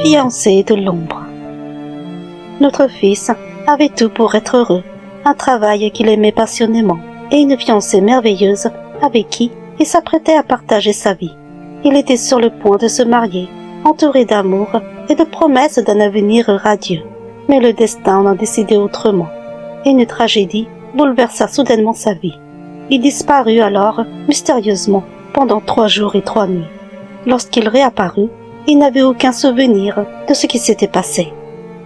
Fiancé de l'ombre. Notre fils avait tout pour être heureux, un travail qu'il aimait passionnément et une fiancée merveilleuse avec qui il s'apprêtait à partager sa vie. Il était sur le point de se marier, entouré d'amour et de promesses d'un avenir radieux. Mais le destin en a décidé autrement, et une tragédie bouleversa soudainement sa vie. Il disparut alors mystérieusement pendant 3 jours et 3 nuits. Lorsqu'il réapparut, il n'avait aucun souvenir de ce qui s'était passé.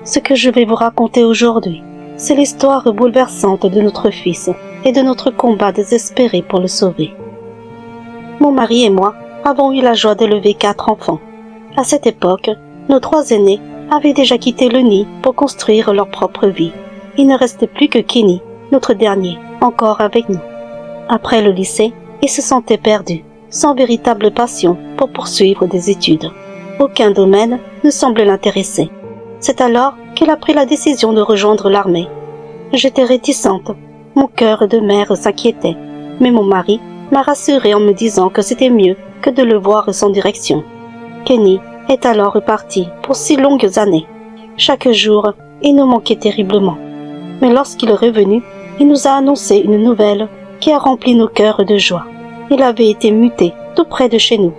Ce que je vais vous raconter aujourd'hui, c'est l'histoire bouleversante de notre fils et de notre combat désespéré pour le sauver. Mon mari et moi avons eu la joie d'élever 4 enfants. À cette époque, nos 3 aînés avaient déjà quitté le nid pour construire leur propre vie. Il ne restait plus que Kenny, notre dernier, encore avec nous. Après le lycée, il se sentait perdu, sans véritable passion pour poursuivre des études. Aucun domaine ne semblait l'intéresser. C'est alors qu'il a pris la décision de rejoindre l'armée. J'étais réticente, mon cœur de mère s'inquiétait, mais mon mari m'a rassurée en me disant que c'était mieux que de le voir sans direction. Kenny est alors reparti pour 6 longues années. Chaque jour, il nous manquait terriblement. Mais lorsqu'il est revenu, il nous a annoncé une nouvelle qui a rempli nos cœurs de joie. Il avait été muté tout près de chez nous.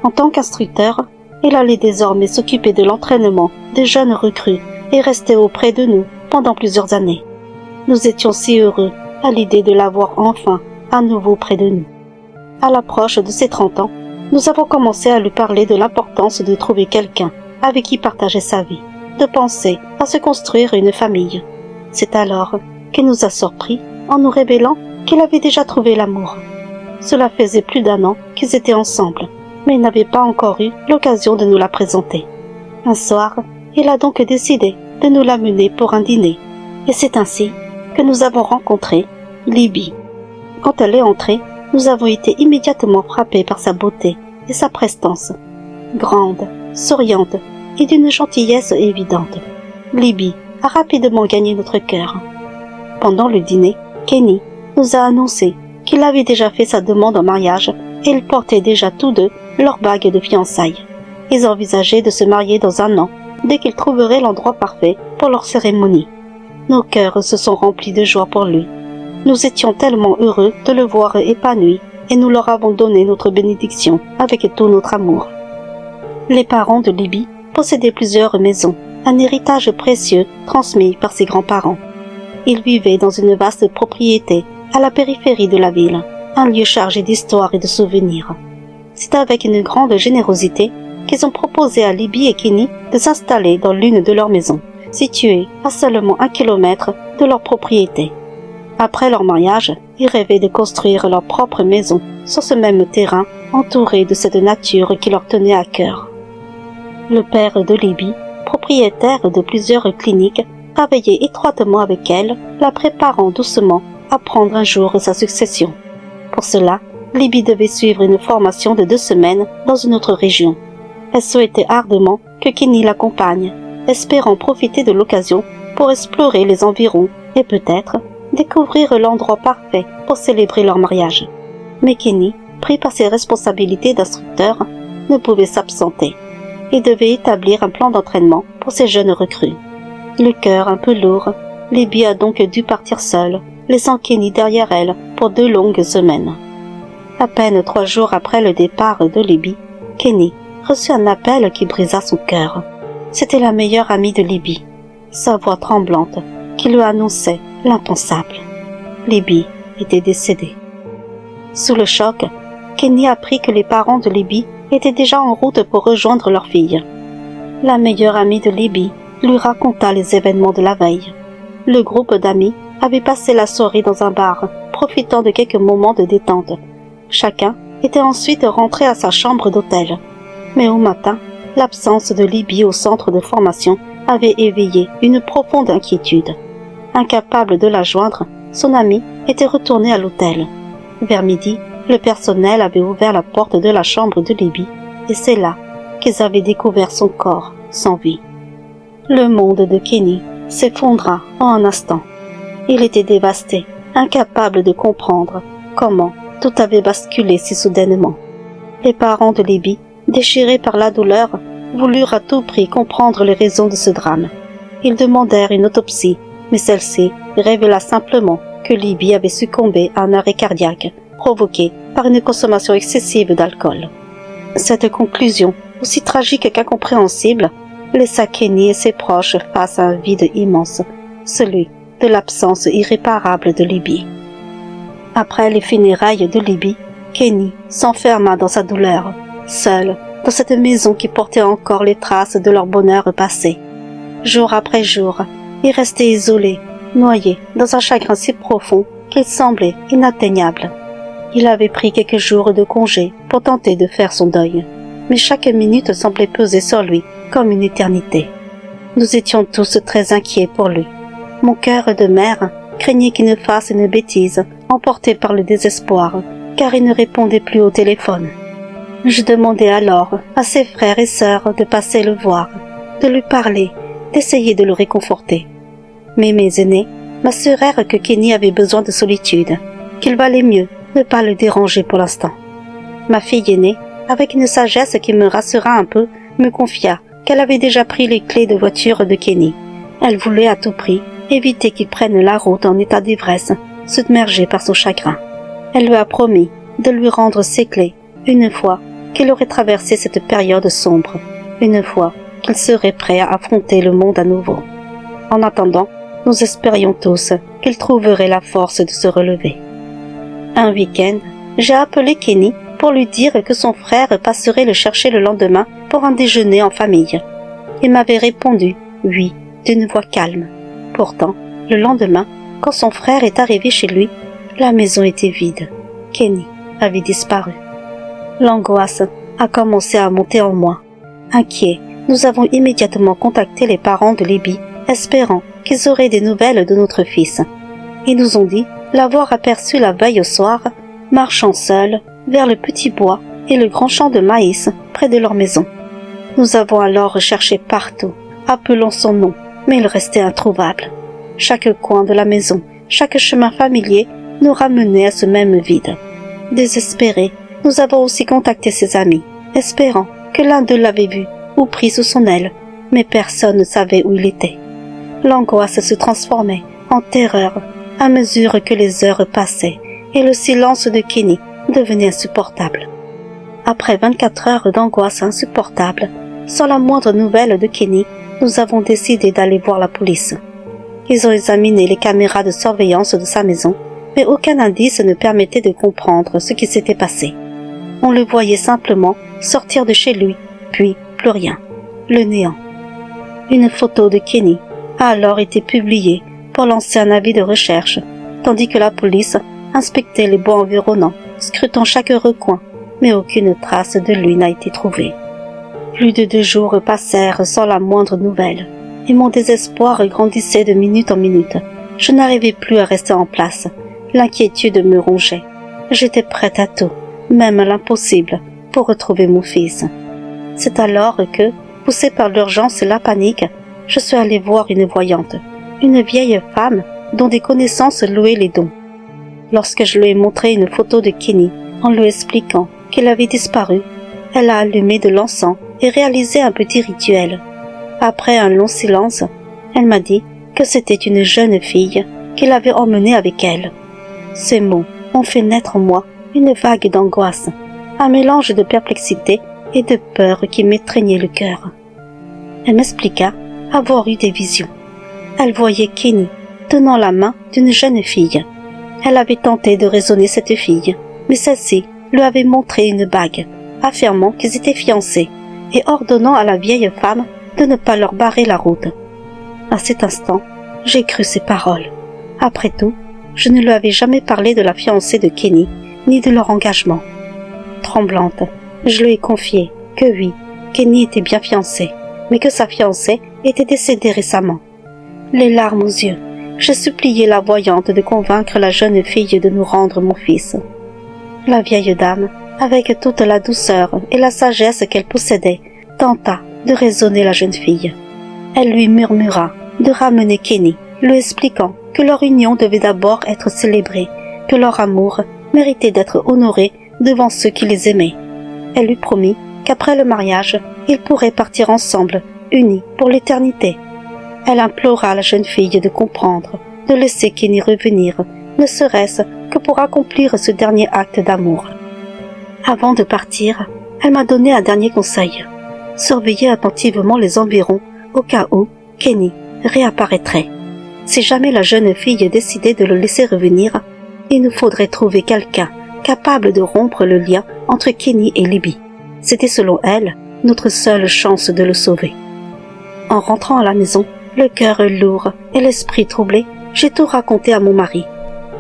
En tant qu'instructeur, il allait désormais s'occuper de l'entraînement des jeunes recrues et rester auprès de nous pendant plusieurs années. Nous étions si heureux à l'idée de l'avoir enfin à nouveau près de nous. À l'approche de ses 30 ans, nous avons commencé à lui parler de l'importance de trouver quelqu'un avec qui partager sa vie, de penser à se construire une famille. C'est alors qu'il nous a surpris en nous révélant qu'il avait déjà trouvé l'amour. Cela faisait plus d'1 an qu'ils étaient ensemble, mais il n'avait pas encore eu l'occasion de nous la présenter. Un soir, il a donc décidé de nous l'amener pour un dîner, et c'est ainsi que nous avons rencontré Libby. Quand elle est entrée, nous avons été immédiatement frappés par sa beauté et sa prestance. Grande, souriante et d'une gentillesse évidente, Libby a rapidement gagné notre cœur. Pendant le dîner, Kenny nous a annoncé qu'il avait déjà fait sa demande en mariage et ils portaient déjà tous deux leur bague de fiançailles. Ils envisageaient de se marier dans 1 an, dès qu'ils trouveraient l'endroit parfait pour leur cérémonie. Nos cœurs se sont remplis de joie pour lui. Nous étions tellement heureux de le voir épanoui et nous leur avons donné notre bénédiction avec tout notre amour. Les parents de Libby possédaient plusieurs maisons, un héritage précieux transmis par ses grands-parents. Ils vivaient dans une vaste propriété à la périphérie de la ville, un lieu chargé d'histoire et de souvenirs. C'est avec une grande générosité qu'ils ont proposé à Libby et Kenny de s'installer dans l'une de leurs maisons, située à seulement 1 kilomètre de leur propriété. Après leur mariage, ils rêvaient de construire leur propre maison sur ce même terrain, entouré de cette nature qui leur tenait à cœur. Le père de Libby, propriétaire de plusieurs cliniques, travaillait étroitement avec elle, la préparant doucement à prendre un jour sa succession. Pour cela, Libby devait suivre une formation de 2 semaines dans une autre région. Elle souhaitait ardemment que Kenny l'accompagne, espérant profiter de l'occasion pour explorer les environs et peut-être découvrir l'endroit parfait pour célébrer leur mariage. Mais Kenny, pris par ses responsabilités d'instructeur, ne pouvait s'absenter. Il devait établir un plan d'entraînement pour ces jeunes recrues. Le cœur un peu lourd, Libby a donc dû partir seule, laissant Kenny derrière elle pour 2 longues semaines. À peine 3 jours après le départ de Libby, Kenny reçut un appel qui brisa son cœur. C'était la meilleure amie de Libby, sa voix tremblante, qui lui annonçait l'impensable. Libby était décédée. Sous le choc, Kenny apprit que les parents de Libby étaient déjà en route pour rejoindre leur fille. La meilleure amie de Libby lui raconta les événements de la veille. Le groupe d'amis avait passé la soirée dans un bar, profitant de quelques moments de détente. Chacun était ensuite rentré à sa chambre d'hôtel. Mais au matin, l'absence de Libby au centre de formation avait éveillé une profonde inquiétude. Incapable de la joindre, son ami était retourné à l'hôtel. Vers midi, le personnel avait ouvert la porte de la chambre de Libby et c'est là qu'ils avaient découvert son corps sans vie. Le monde de Kenny s'effondra en un instant. Il était dévasté, incapable de comprendre comment tout avait basculé si soudainement. Les parents de Libby, déchirés par la douleur, voulurent à tout prix comprendre les raisons de ce drame. Ils demandèrent une autopsie, mais celle-ci révéla simplement que Libby avait succombé à un arrêt cardiaque provoqué par une consommation excessive d'alcool. Cette conclusion, aussi tragique qu'incompréhensible, laissa Kenny et ses proches face à un vide immense, celui de l'absence irréparable de Libby. Après les funérailles de Libby, Kenny s'enferma dans sa douleur, seul dans cette maison qui portait encore les traces de leur bonheur passé. Jour après jour, il restait isolé, noyé dans un chagrin si profond qu'il semblait inatteignable. Il avait pris quelques jours de congé pour tenter de faire son deuil, mais chaque minute semblait peser sur lui comme une éternité. Nous étions tous très inquiets pour lui. Mon cœur de mère craignait qu'il ne fasse une bêtise, emporté par le désespoir, car il ne répondait plus au téléphone. Je demandais alors à ses frères et sœurs de passer le voir, de lui parler, d'essayer de le réconforter. Mais mes aînés m'assurèrent que Kenny avait besoin de solitude, qu'il valait mieux ne pas le déranger pour l'instant. Ma fille aînée, avec une sagesse qui me rassura un peu, me confia qu'elle avait déjà pris les clés de voiture de Kenny. Elle voulait à tout prix éviter qu'il prenne la route en état d'ivresse, submergé par son chagrin. Elle lui a promis de lui rendre ses clés une fois qu'il aurait traversé cette période sombre, une fois qu'il serait prêt à affronter le monde à nouveau. En attendant, nous espérions tous qu'il trouverait la force de se relever. Un week-end, j'ai appelé Kenny pour lui dire que son frère passerait le chercher le lendemain pour un déjeuner en famille. Il m'avait répondu « oui » d'une voix calme. Pourtant, le lendemain, quand son frère est arrivé chez lui, la maison était vide. Kenny avait disparu. L'angoisse a commencé à monter en moi. Inquiets, nous avons immédiatement contacté les parents de Libby, espérant qu'ils auraient des nouvelles de notre fils. Ils nous ont dit l'avoir aperçu la veille au soir, marchant seul vers le petit bois et le grand champ de maïs près de leur maison. Nous avons alors recherché partout, appelant son nom, mais il restait introuvable. Chaque coin de la maison, chaque chemin familier nous ramenait à ce même vide. Désespérés, nous avons aussi contacté ses amis, espérant que l'un d'eux l'avait vu ou pris sous son aile, mais personne ne savait où il était. L'angoisse se transformait en terreur à mesure que les heures passaient et le silence de Kenny devenait insupportable. Après 24 heures d'angoisse insupportable, sans la moindre nouvelle de Kenny, nous avons décidé d'aller voir la police. Ils ont examiné les caméras de surveillance de sa maison, mais aucun indice ne permettait de comprendre ce qui s'était passé. On le voyait simplement sortir de chez lui, puis plus rien, le néant. Une photo de Kenny a alors été publiée pour lancer un avis de recherche, tandis que la police inspectait les bois environnants, scrutant chaque recoin, mais aucune trace de lui n'a été trouvée. Plus de 2 jours passèrent sans la moindre nouvelle, et mon désespoir grandissait de minute en minute. Je n'arrivais plus à rester en place. L'inquiétude me rongeait. J'étais prête à tout, même à l'impossible, pour retrouver mon fils. C'est alors que, poussé par l'urgence et la panique, je suis allée voir une voyante, une vieille femme dont des connaissances louaient les dons. Lorsque je lui ai montré une photo de Kenny, en lui expliquant qu'il avait disparu, elle a allumé de l'encens et réalisé un petit rituel. Après un long silence, elle m'a dit que c'était une jeune fille qu'il avait emmenée avec elle. Ces mots ont fait naître en moi une vague d'angoisse, un mélange de perplexité et de peur qui m'étreignait le cœur. Elle m'expliqua avoir eu des visions. Elle voyait Kenny tenant la main d'une jeune fille. Elle avait tenté de raisonner cette fille, mais celle-ci lui avait montré une bague, affirmant qu'ils étaient fiancés et ordonnant à la vieille femme de ne pas leur barrer la route. À cet instant, j'ai cru ces paroles. Après tout, je ne lui avais jamais parlé de la fiancée de Kenny, ni de leur engagement. Tremblante, je lui ai confié que oui, Kenny était bien fiancé, mais que sa fiancée était décédée récemment. Les larmes aux yeux, j'ai supplié la voyante de convaincre la jeune fille de nous rendre mon fils. La vieille dame, avec toute la douceur et la sagesse qu'elle possédait, tenta de raisonner la jeune fille. Elle lui murmura de ramener Kenny, lui expliquant que leur union devait d'abord être célébrée, que leur amour méritait d'être honoré devant ceux qui les aimaient. Elle lui promit qu'après le mariage, ils pourraient partir ensemble, unis pour l'éternité. Elle implora la jeune fille de comprendre, de laisser Kenny revenir, ne serait-ce que pour accomplir ce dernier acte d'amour. Avant de partir, elle m'a donné un dernier conseil. Surveiller attentivement les environs au cas où Kenny réapparaîtrait. Si jamais la jeune fille décidait de le laisser revenir, il nous faudrait trouver quelqu'un capable de rompre le lien entre Kenny et Libby. C'était selon elle notre seule chance de le sauver. En rentrant à la maison, le cœur lourd et l'esprit troublé, j'ai tout raconté à mon mari.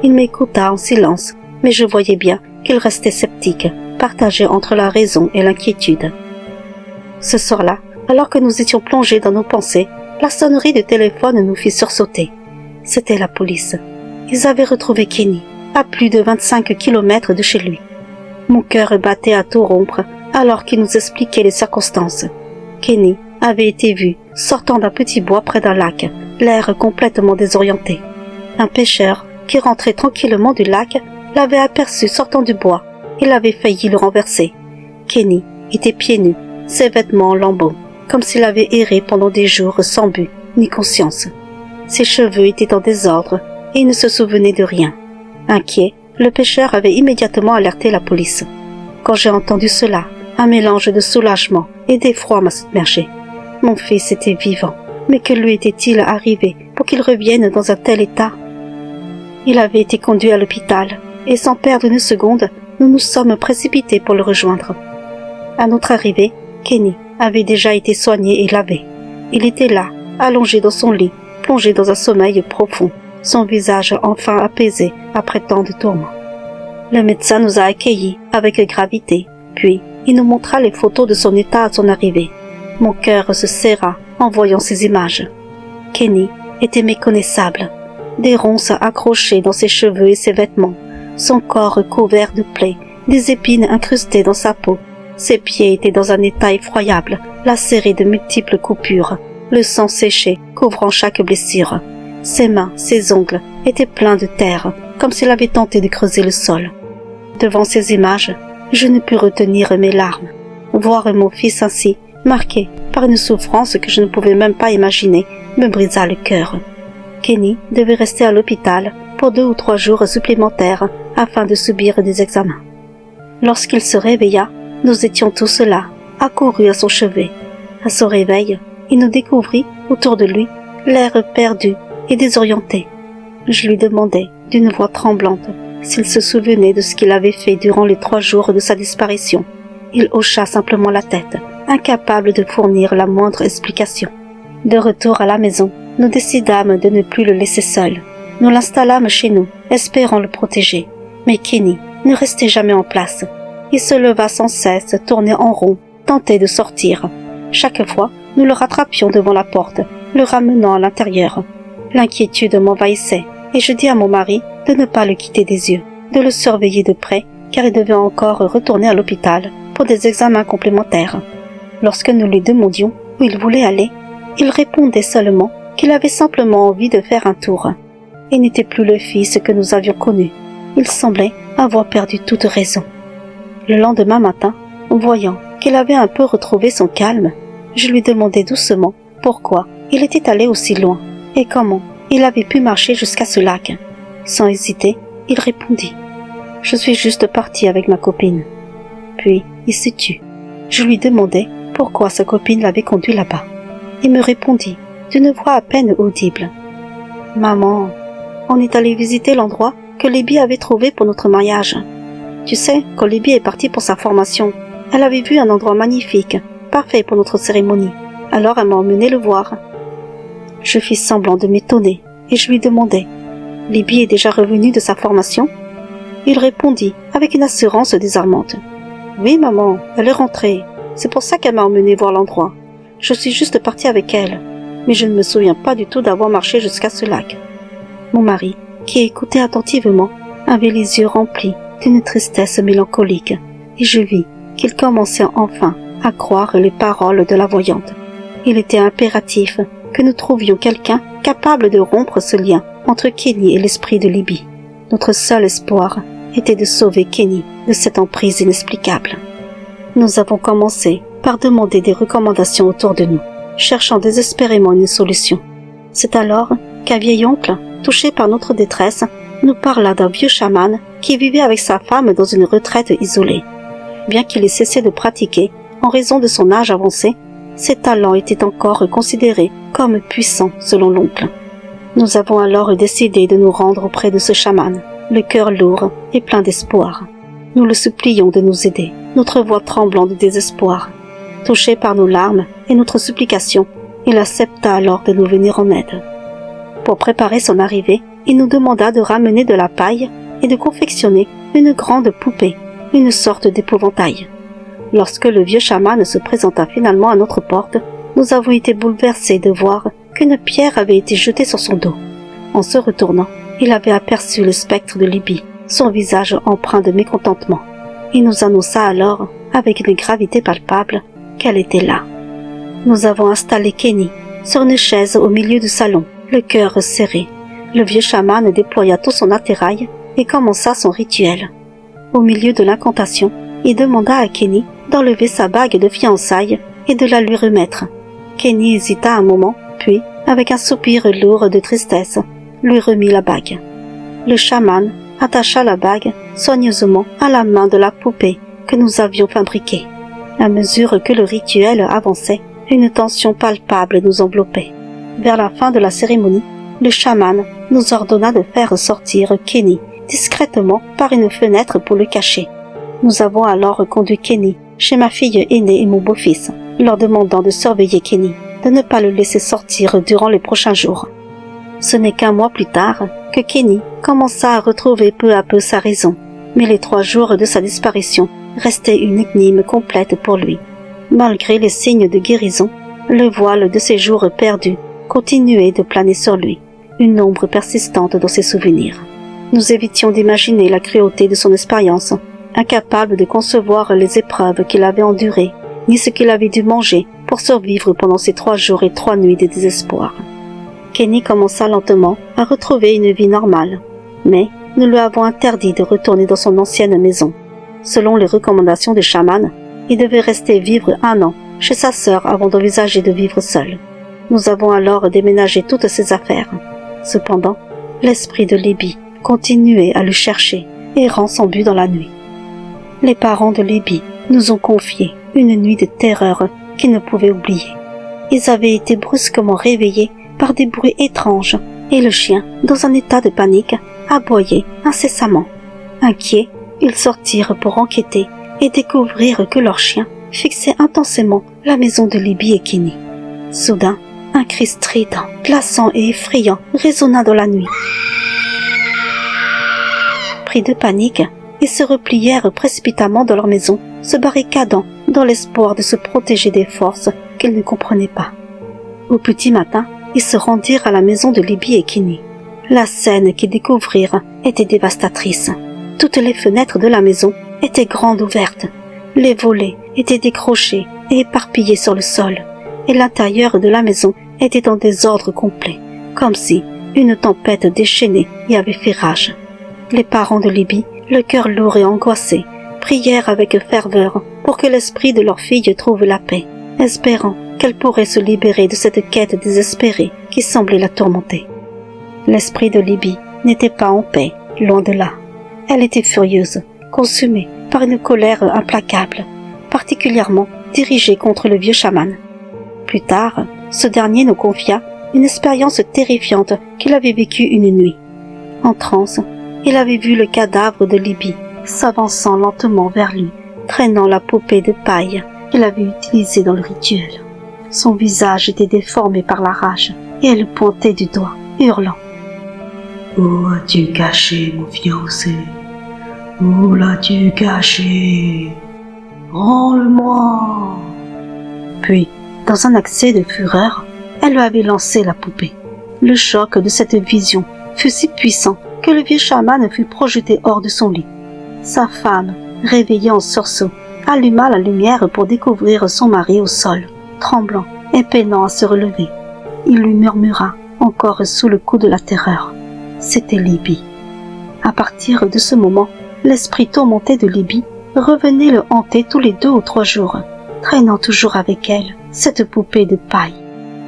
Il m'écouta en silence, mais je voyais bien qu'il restait sceptique, partagé entre la raison et l'inquiétude. Ce soir-là, alors que nous étions plongés dans nos pensées, la sonnerie du téléphone nous fit sursauter. C'était la police. Ils avaient retrouvé Kenny, à plus de 25 kilomètres de chez lui. Mon cœur battait à tout rompre alors qu'il nous expliquait les circonstances. Kenny avait été vu sortant d'un petit bois près d'un lac, l'air complètement désorienté. Un pêcheur qui rentrait tranquillement du lac l'avait aperçu sortant du bois et l'avait failli le renverser. Kenny était pieds nus, ses vêtements en lambeaux, comme s'il avait erré pendant des jours sans but ni conscience. Ses cheveux étaient en désordre et il ne se souvenait de rien. Inquiet, le pêcheur avait immédiatement alerté la police. Quand j'ai entendu cela, un mélange de soulagement et d'effroi m'a submergé. Mon fils était vivant, mais que lui était-il arrivé pour qu'il revienne dans un tel état? Il avait été conduit à l'hôpital, et sans perdre une seconde, nous nous sommes précipités pour le rejoindre. À notre arrivée, Kenny avait déjà été soigné et lavé. Il était là, allongé dans son lit, plongé dans un sommeil profond, son visage enfin apaisé après tant de tourments. Le médecin nous a accueillis avec gravité, puis il nous montra les photos de son état à son arrivée. Mon cœur se serra en voyant ces images. Kenny était méconnaissable, des ronces accrochées dans ses cheveux et ses vêtements, son corps couvert de plaies, des épines incrustées dans sa peau. Ses pieds étaient dans un état effroyable, lacérés de multiples coupures, le sang séché couvrant chaque blessure. Ses mains, ses ongles étaient pleins de terre, comme s'il avait tenté de creuser le sol. Devant ces images, je ne pus retenir mes larmes. Voir mon fils ainsi, marqué par une souffrance que je ne pouvais même pas imaginer, me brisa le cœur. Kenny devait rester à l'hôpital pour 2 ou 3 jours supplémentaires afin de subir des examens. Lorsqu'il se réveilla, nous étions tous là, accourus à son chevet. À son réveil, il nous découvrit, autour de lui, l'air perdu et désorienté. Je lui demandai, d'une voix tremblante, s'il se souvenait de ce qu'il avait fait durant les 3 jours de sa disparition. Il hocha simplement la tête, incapable de fournir la moindre explication. De retour à la maison, nous décidâmes de ne plus le laisser seul. Nous l'installâmes chez nous, espérant le protéger. Mais Kenny ne restait jamais en place. Il se leva sans cesse, tournait en rond, tentait de sortir. Chaque fois, nous le rattrapions devant la porte, le ramenant à l'intérieur. L'inquiétude m'envahissait, et je dis à mon mari de ne pas le quitter des yeux, de le surveiller de près, car il devait encore retourner à l'hôpital pour des examens complémentaires. Lorsque nous lui demandions où il voulait aller, il répondait seulement qu'il avait simplement envie de faire un tour. Il n'était plus le fils que nous avions connu. Il semblait avoir perdu toute raison. Le lendemain matin, voyant qu'il avait un peu retrouvé son calme, je lui demandai doucement pourquoi il était allé aussi loin et comment il avait pu marcher jusqu'à ce lac. Sans hésiter, il répondit « Je suis juste parti avec ma copine ». Puis il se tut. Je lui demandai pourquoi sa copine l'avait conduit là-bas. Il me répondit d'une voix à peine audible « Maman, on est allé visiter l'endroit que Libby avait trouvé pour notre mariage. Tu sais, quand Libby est partie pour sa formation, elle avait vu un endroit magnifique, parfait pour notre cérémonie. Alors elle m'a emmené le voir. » Je fis semblant de m'étonner et je lui demandai « Libby est déjà revenue de sa formation ?» Il répondit avec une assurance désarmante « Oui maman, elle est rentrée. C'est pour ça qu'elle m'a emmené voir l'endroit. Je suis juste partie avec elle, mais je ne me souviens pas du tout d'avoir marché jusqu'à ce lac. » Mon mari, qui écoutait attentivement, avait les yeux remplis d'une tristesse mélancolique, et je vis qu'il commençait enfin à croire les paroles de la voyante. Il était impératif que nous trouvions quelqu'un capable de rompre ce lien entre Kenny et l'esprit de Libby. Notre seul espoir était de sauver Kenny de cette emprise inexplicable. Nous avons commencé par demander des recommandations autour de nous, cherchant désespérément une solution. C'est alors qu'un vieil oncle, touché par notre détresse, nous parla d'un vieux chaman qui vivait avec sa femme dans une retraite isolée. Bien qu'il ait cessé de pratiquer, en raison de son âge avancé, ses talents étaient encore considérés comme puissants selon l'oncle. Nous avons alors décidé de nous rendre auprès de ce chaman, le cœur lourd et plein d'espoir. Nous le supplions de nous aider, notre voix tremblant de désespoir. Touché par nos larmes et notre supplication, il accepta alors de nous venir en aide. Pour préparer son arrivée, il nous demanda de ramener de la paille et de confectionner une grande poupée, une sorte d'épouvantail. Lorsque le vieux chaman se présenta finalement à notre porte, nous avons été bouleversés de voir qu'une pierre avait été jetée sur son dos. En se retournant, il avait aperçu le spectre de Libye, son visage empreint de mécontentement. Il nous annonça alors, avec une gravité palpable, qu'elle était là. Nous avons installé Kenny sur une chaise au milieu du salon, le cœur serré. Le vieux chaman déploya tout son attirail et commença son rituel. Au milieu de l'incantation, il demanda à Kenny d'enlever sa bague de fiançailles et de la lui remettre. Kenny hésita un moment, puis, avec un soupir lourd de tristesse, lui remit la bague. Le chaman attacha la bague soigneusement à la main de la poupée que nous avions fabriquée. À mesure que le rituel avançait, une tension palpable nous enveloppait. Vers la fin de la cérémonie, le chaman nous ordonna de faire sortir Kenny discrètement par une fenêtre pour le cacher. Nous avons alors conduit Kenny chez ma fille aînée et mon beau-fils, leur demandant de surveiller Kenny, de ne pas le laisser sortir durant les prochains jours. Ce n'est qu'un mois plus tard que Kenny commença à retrouver peu à peu sa raison, mais les 3 jours de sa disparition restaient une énigme complète pour lui. Malgré les signes de guérison, le voile de ses jours perdus continuait de planer sur lui, une ombre persistante dans ses souvenirs. Nous évitions d'imaginer la cruauté de son expérience, incapable de concevoir les épreuves qu'il avait endurées, ni ce qu'il avait dû manger pour survivre pendant ces 3 jours et 3 nuits de désespoir. Kenny commença lentement à retrouver une vie normale, mais nous lui avons interdit de retourner dans son ancienne maison. Selon les recommandations des chamans, il devait rester vivre 1 an chez sa sœur avant d'envisager de vivre seul. Nous avons alors déménagé toutes ses affaires. Cependant, l'esprit de Libye continuait à le chercher, errant sans but dans la nuit. Les parents de Libye nous ont confié une nuit de terreur qu'ils ne pouvaient oublier. Ils avaient été brusquement réveillés par des bruits étranges et le chien, dans un état de panique, aboyait incessamment. Inquiets, ils sortirent pour enquêter et découvrir que leur chien fixait intensément la maison de Libye et Kenny. Soudain, un cri strident, glaçant et effrayant résonna dans la nuit. Pris de panique, ils se replièrent précipitamment dans leur maison, se barricadant dans l'espoir de se protéger des forces qu'ils ne comprenaient pas. Au petit matin, ils se rendirent à la maison de Libye et Kenny. La scène qu'ils découvrirent était dévastatrice. Toutes les fenêtres de la maison étaient grandes ouvertes. Les volets étaient décrochés et éparpillés sur le sol, et l'intérieur de la maison était en désordre complet, comme si une tempête déchaînée y avait fait rage. Les parents de Libye, le cœur lourd et angoissé, prièrent avec ferveur pour que l'esprit de leur fille trouve la paix, espérant qu'elle pourrait se libérer de cette quête désespérée qui semblait la tourmenter. L'esprit de Libye n'était pas en paix, loin de là. Elle était furieuse, consumée par une colère implacable, particulièrement dirigée contre le vieux chaman. Plus tard, ce dernier nous confia une expérience terrifiante qu'il avait vécue une nuit. En transe, il avait vu le cadavre de Libye s'avançant lentement vers lui, traînant la poupée de paille qu'il avait utilisée dans le rituel. Son visage était déformé par la rage et elle pointait du doigt, hurlant. « Où as-tu caché mon fiancé? Où l'as-tu caché? Rends-le-moi » Puis, dans un accès de fureur, elle lui avait lancé la poupée. Le choc de cette vision fut si puissant que le vieux chaman fut projeté hors de son lit. Sa femme, réveillée en sursaut, alluma la lumière pour découvrir son mari au sol, tremblant et peinant à se relever. Il lui murmura, encore sous le coup de la terreur. C'était Libye. À partir de ce moment, l'esprit tourmenté de Libye revenait le hanter tous les 2 ou 3 jours, traînant toujours avec elle cette poupée de paille.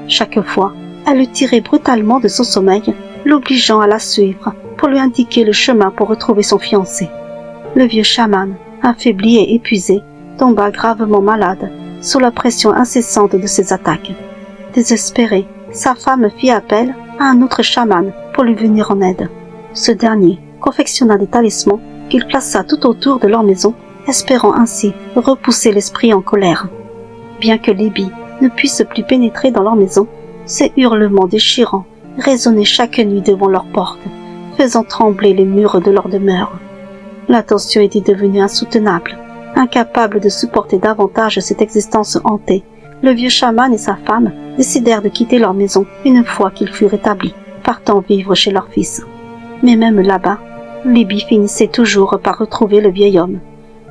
Chaque fois, elle le tirait brutalement de son sommeil, l'obligeant à la suivre pour lui indiquer le chemin pour retrouver son fiancé. Le vieux chaman, affaibli et épuisé, tomba gravement malade sous la pression incessante de ses attaques. Désespéré, sa femme fit appel à un autre chaman pour lui venir en aide. Ce dernier confectionna des talismans qu'il plaça tout autour de leur maison, espérant ainsi repousser l'esprit en colère. Bien que Libby ne puisse plus pénétrer dans leur maison, ses hurlements déchirants résonnaient chaque nuit devant leur porte, faisant trembler les murs de leur demeure. La tension était devenue insoutenable. Incapable de supporter davantage cette existence hantée, le vieux chaman et sa femme décidèrent de quitter leur maison une fois qu'ils furent rétablis, partant vivre chez leur fils. Mais même là-bas, Libby finissait toujours par retrouver le vieil homme.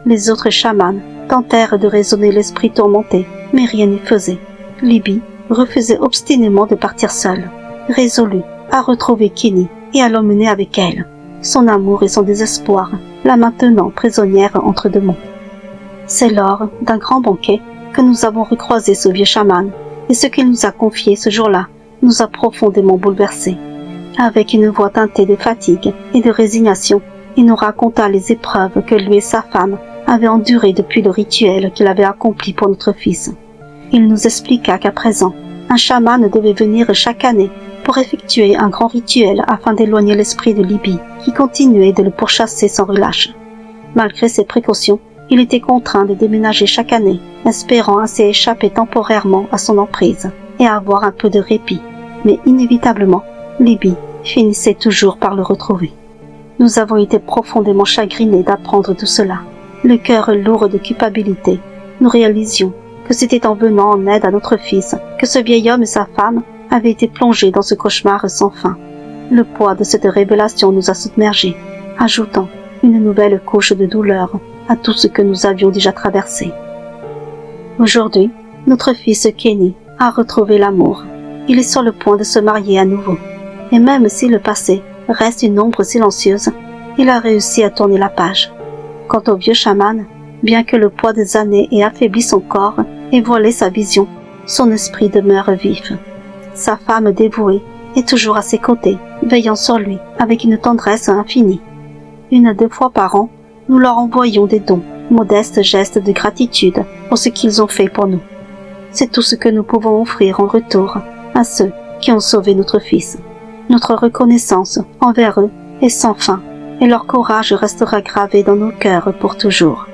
Les autres chamans tentèrent de raisonner l'esprit tourmenté, mais rien n'y faisait. Libby refusait obstinément de partir seule, résolue à retrouver Kenny et à l'emmener avec elle, son amour et son désespoir la maintenant prisonnière entre 2 mondes. C'est lors d'un grand banquet que nous avons recroisé ce vieux chaman, et ce qu'il nous a confié ce jour-là nous a profondément bouleversés. Avec une voix teintée de fatigue et de résignation, il nous raconta les épreuves que lui et sa femme avaient endurées depuis le rituel qu'il avait accompli pour notre fils. Il nous expliqua qu'à présent, un chaman devait venir chaque année pour effectuer un grand rituel afin d'éloigner l'esprit de Libby, qui continuait de le pourchasser sans relâche. Malgré ces précautions, il était contraint de déménager chaque année, espérant ainsi échapper temporairement à son emprise et avoir un peu de répit. Mais inévitablement, Libby finissait toujours par le retrouver. Nous avons été profondément chagrinés d'apprendre tout cela. Le cœur lourd de culpabilité, nous réalisions que c'était en venant en aide à notre fils que ce vieil homme et sa femme avaient été plongés dans ce cauchemar sans fin. Le poids de cette révélation nous a submergés, ajoutant une nouvelle couche de douleur à tout ce que nous avions déjà traversé. Aujourd'hui, notre fils Kenny a retrouvé l'amour. Il est sur le point de se marier à nouveau. Et même si le passé reste une ombre silencieuse, il a réussi à tourner la page. Quant au vieux chaman, bien que le poids des années ait affaibli son corps et voilé sa vision, son esprit demeure vif. Sa femme dévouée est toujours à ses côtés, veillant sur lui avec une tendresse infinie. 1 à 2 fois par an, nous leur envoyons des dons, modestes gestes de gratitude pour ce qu'ils ont fait pour nous. C'est tout ce que nous pouvons offrir en retour à ceux qui ont sauvé notre fils. Notre reconnaissance envers eux est sans fin, et leur courage restera gravé dans nos cœurs pour toujours.